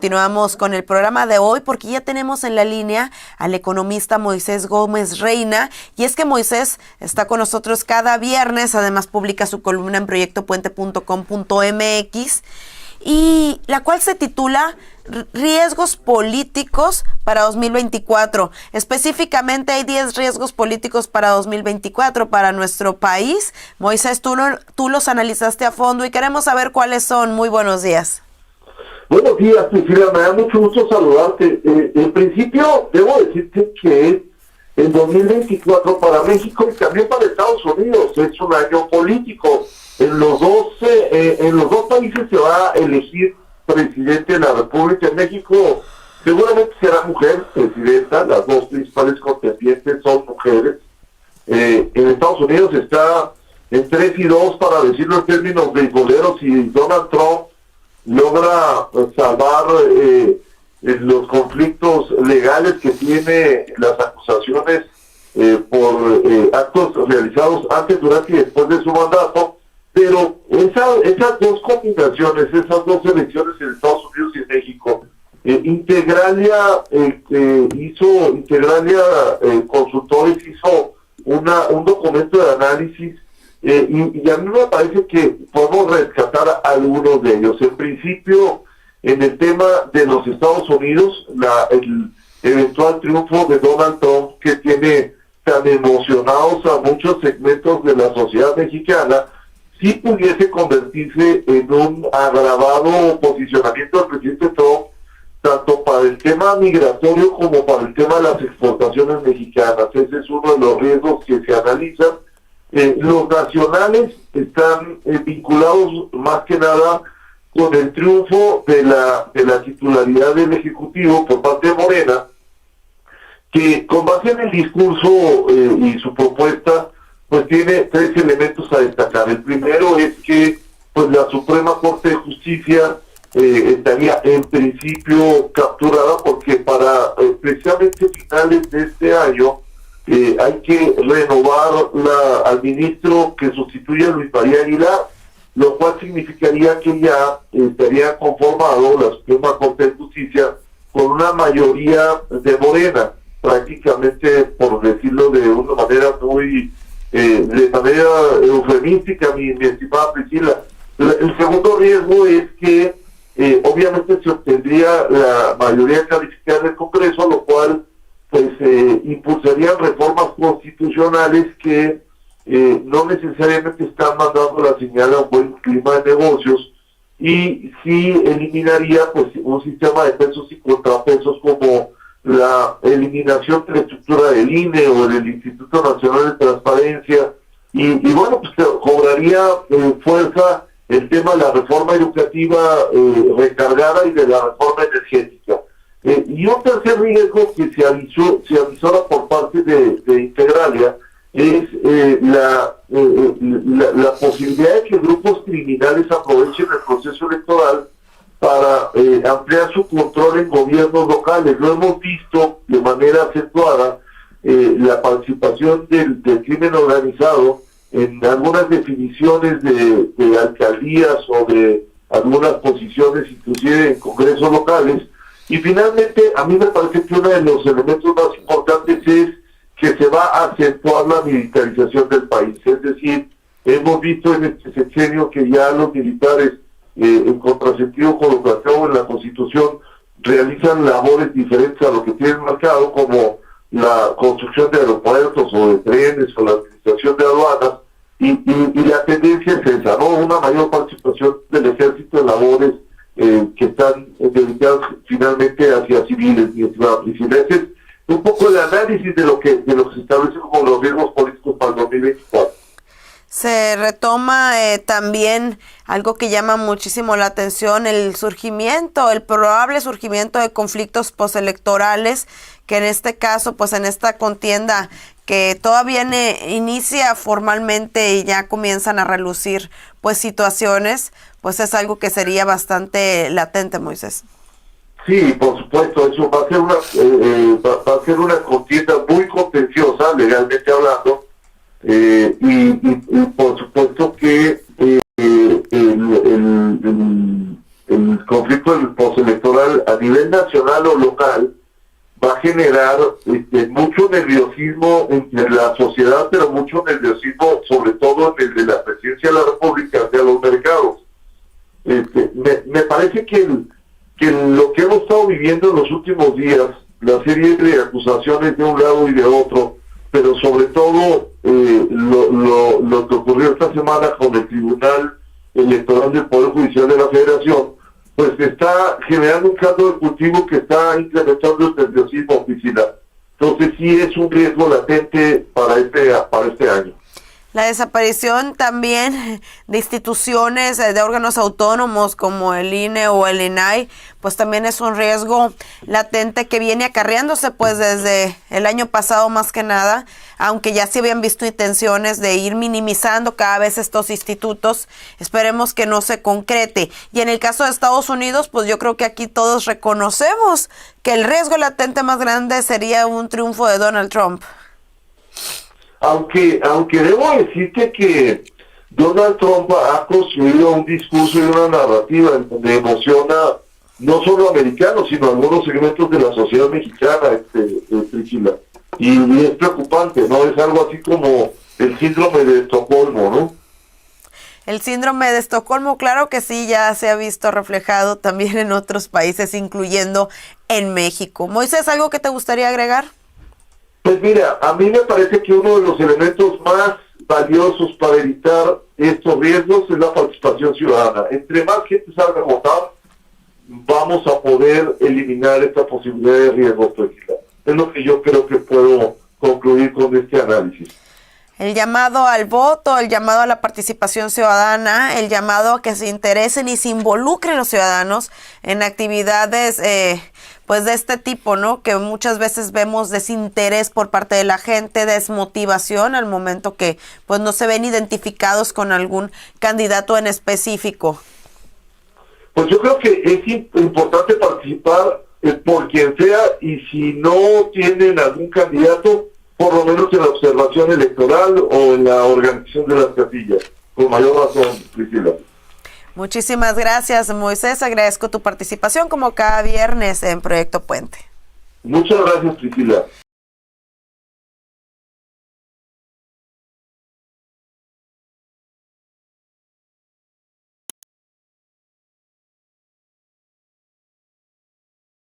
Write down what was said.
Continuamos con el programa de hoy porque ya tenemos en la línea al economista Moisés Gómez Reina, y es que Moisés está con nosotros cada viernes, además publica su columna en proyectopuente.com.mx, y la cual se titula Riesgos políticos para 2024. Específicamente hay 10 riesgos políticos para 2024 para nuestro país. Moisés, tú los analizaste a fondo y queremos saber cuáles son. Muy buenos días. Buenos días, Priscila, me da mucho gusto saludarte. En principio, debo decirte que el 2024 para México y también para Estados Unidos es un año político. En los dos países se va a elegir presidente de la República. En México seguramente será mujer presidenta, las dos principales contendientes son mujeres. En Estados Unidos está en 3-2, para decirlo en términos beisboleros, y Donald Trump logra salvar los conflictos legales que tiene las acusaciones por actos realizados antes, durante y después de su mandato. Pero esas dos combinaciones, esas dos elecciones en Estados Unidos y en México, Integralia Consultores hizo un documento de análisis. Y a mí me parece que podemos rescatar algunos de ellos. En principio, en el tema de los Estados Unidos, el eventual triunfo de Donald Trump, que tiene tan emocionados a muchos segmentos de la sociedad mexicana, sí pudiese convertirse en un agravado posicionamiento del presidente Trump, tanto para el tema migratorio como para el tema de las exportaciones mexicanas. Ese es uno de los riesgos que se analizan. Los nacionales están vinculados más que nada con el triunfo de la titularidad del Ejecutivo por parte de Morena, que con base en el discurso y su propuesta, pues tiene 3 elementos a destacar. El primero es que pues la Suprema Corte de Justicia estaría en principio capturada, porque para precisamente finales de este año hay que renovar al ministro que sustituye a Luis María Aguilar, lo cual significaría que ya estaría conformado la Suprema Corte de Justicia con una mayoría de Morena, prácticamente, por decirlo de una manera de manera eufemística, mi estimada Priscila. El segundo riesgo es que obviamente se obtendría la mayoría calificada del Congreso, lo cual pues impulsarían reformas constitucionales que no necesariamente están mandando la señal a un buen clima de negocios, y sí eliminaría pues un sistema de pesos y contrapesos, como la eliminación de la estructura del INE o del Instituto Nacional de Transparencia, y bueno, pues cobraría fuerza el tema de la reforma educativa recargada y de la reforma energética. Y un tercer riesgo que se avisora por parte de Integralia es la posibilidad de que grupos criminales aprovechen el proceso electoral para ampliar su control en gobiernos locales. Lo hemos visto de manera acentuada, la participación del crimen organizado en algunas definiciones de alcaldías o de algunas posiciones, inclusive en congresos locales. Y finalmente, a mí me parece que uno de los elementos más importantes es que se va a acentuar la militarización del país. Es decir, hemos visto en este sexenio que ya los militares, en contrasentido con lo planteado en la Constitución, realizan labores diferentes a lo que tienen marcado, como la construcción de aeropuertos o de trenes o la administración de aduanas, y la tendencia es esa, ¿no? Una mayor participación del ejército en labores que están dedicados finalmente hacia civiles, mi estimada Priscila. Ese es un poco el análisis de lo que se establece como los riesgos políticos para el 2024. Se retoma también algo que llama muchísimo la atención: el probable surgimiento de conflictos postelectorales, que en este caso, pues en esta contienda que todavía inicia formalmente y ya comienzan a relucir pues situaciones, pues es algo que sería bastante latente, Moisés. Sí, por supuesto, eso va a ser una contienda muy contenciosa, legalmente hablando, y por supuesto que el conflicto postelectoral a nivel nacional o local va a generar mucho nerviosismo entre la sociedad, pero mucho nerviosismo sobre todo en el de la presidencia de la República hacia los mercados. Me parece que lo que hemos estado viviendo en los últimos días, la serie de acusaciones de un lado y de otro, pero sobre todo lo que ocurrió esta semana con el Tribunal Electoral del Poder Judicial de la Federación, pues está generando un caldo de cultivo que está incrementando el nerviosismo oficial. Entonces sí es un riesgo latente para este año. La desaparición también de instituciones, de órganos autónomos como el INE o el INAI, pues también es un riesgo latente que viene acarreándose pues desde el año pasado más que nada, aunque ya se habían visto intenciones de ir minimizando cada vez estos institutos. Esperemos que no se concrete. Y en el caso de Estados Unidos, pues yo creo que aquí todos reconocemos que el riesgo latente más grande sería un triunfo de Donald Trump. Aunque debo decirte que Donald Trump ha construido un discurso y una narrativa en donde emociona no solo a americanos, sino a algunos segmentos de la sociedad mexicana, Priscila. Y es preocupante, ¿no? Es algo así como el síndrome de Estocolmo, ¿no? El síndrome de Estocolmo, claro que sí, ya se ha visto reflejado también en otros países, incluyendo en México. Moisés, ¿algo que te gustaría agregar? Pues mira, a mí me parece que uno de los elementos más valiosos para evitar estos riesgos es la participación ciudadana. Entre más gente salga a votar, vamos a poder eliminar esta posibilidad de riesgo. Es lo que yo creo que puedo concluir con este análisis. El llamado al voto, el llamado a la participación ciudadana, el llamado a que se interesen y se involucren los ciudadanos en actividades pues de este tipo, ¿no? Que muchas veces vemos desinterés por parte de la gente, desmotivación al momento que pues no se ven identificados con algún candidato en específico. Pues yo creo que es importante participar por quien sea, y si no tienen algún candidato, por lo menos en la observación electoral o en la organización de las casillas. Con mayor razón, Priscila. Muchísimas gracias, Moisés. Agradezco tu participación como cada viernes en Proyecto Puente. Muchas gracias, Priscila.